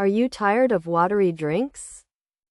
Are you tired of watery drinks?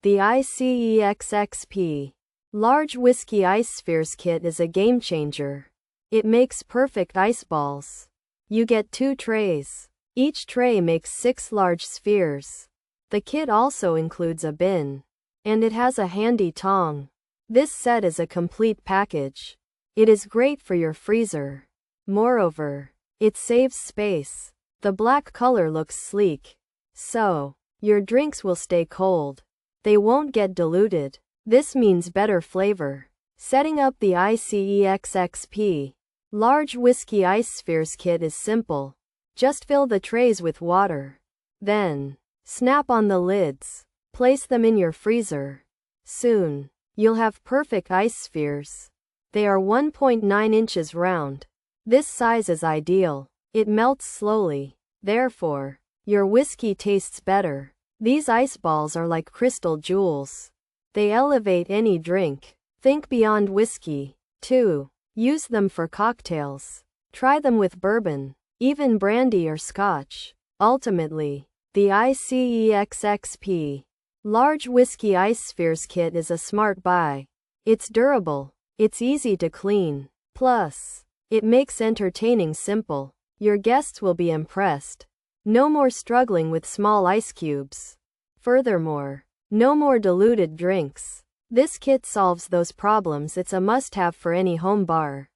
The ICEXXP Large Whiskey Ice Spheres Kit is a game changer. It makes perfect ice balls. You get 2 trays. Each tray makes 6 large spheres. The kit also includes a bin. And it has a handy tong. This set is a complete package. It is great for your freezer. Moreover, it saves space. The black color looks sleek. So, your drinks will stay cold. They won't get diluted. This means better flavor. Setting up the ICEXXP Large Whiskey Ice Spheres Kit is simple. Just fill the trays with water. Then, snap on the lids. Place them in your freezer. Soon, you'll have perfect ice spheres. They are 1.9 inches round. This size is ideal. It melts slowly. Therefore, your whiskey tastes better. These ice balls are like crystal jewels. They elevate any drink. Think beyond whiskey. 2. Use them for cocktails. Try them with bourbon, even brandy or scotch. Ultimately, the ICEXXP Large Whiskey Ice Spheres Kit is a smart buy. It's durable. It's easy to clean. Plus, it makes entertaining simple. Your guests will be impressed. No more struggling with small ice cubes. Furthermore, no more diluted drinks. This kit solves those problems. It's a must-have for any home bar.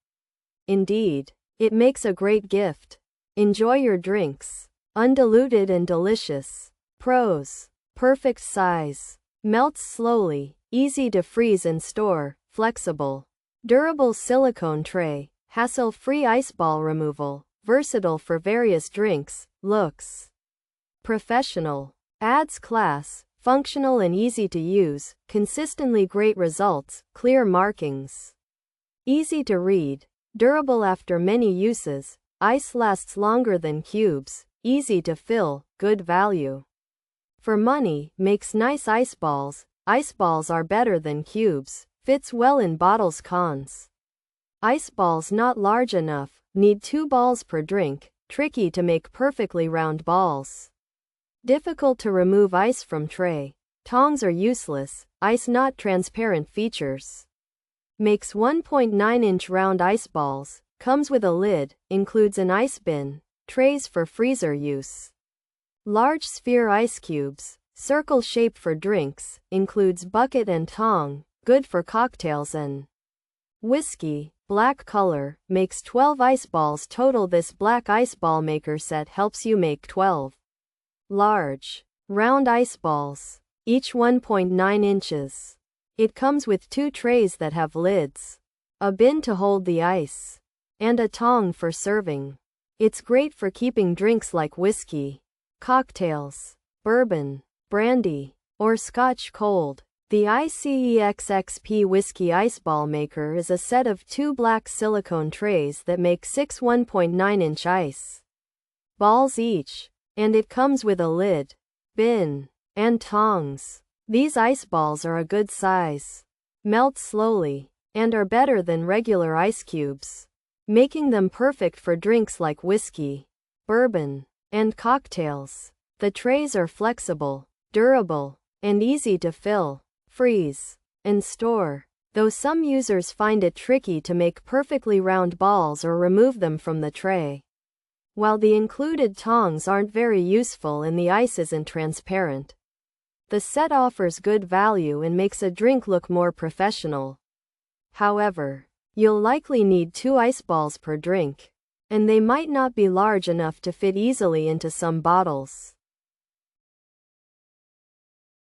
Indeed, it makes a great gift. Enjoy your drinks. Undiluted and delicious. Pros: perfect size. Melts slowly. Easy to freeze and store. Flexible. Durable silicone tray. Hassle-free ice ball removal. Versatile for various drinks. Looks professional. Adds class. Functional and easy to use. Consistently great results. Clear markings. Easy to read. Durable after many uses. Ice lasts longer than cubes. Easy to fill. Good value. For money. Makes nice ice balls. Ice balls are better than cubes. Fits well in bottles. Cons: ice balls not large enough. Need 2 balls per drink. Tricky to make perfectly round balls. Difficult to remove ice from tray. Tongs are useless. Ice not transparent features. Makes 1.9-inch round ice balls. Comes with a lid. Includes an ice bin. Trays for freezer use. Large sphere ice cubes. Circle shape for drinks. Includes bucket and tong. Good for cocktails and whiskey. Black color. Makes 12 ice balls total. This black ice ball maker set helps you make 12 large, round ice balls, each 1.9 inches. It comes with 2 trays that have lids, a bin to hold the ice, and a tong for serving. It's great for keeping drinks like whiskey, cocktails, bourbon, brandy, or scotch cold. The ICEXXP Whiskey Ice Ball Maker is a set of 2 black silicone trays that make 6 1.9-inch ice balls each. And it comes with a lid, bin, and tongs. These ice balls are a good size. Melt slowly, and are better than regular ice cubes, making them perfect for drinks like whiskey, bourbon, and cocktails. The trays are flexible, durable, and easy to fill, freeze, and store. Though some users find it tricky to make perfectly round balls or remove them from the tray. While the included tongs aren't very useful and the ice isn't transparent, the set offers good value and makes a drink look more professional. However, you'll likely need 2 ice balls per drink, and they might not be large enough to fit easily into some bottles.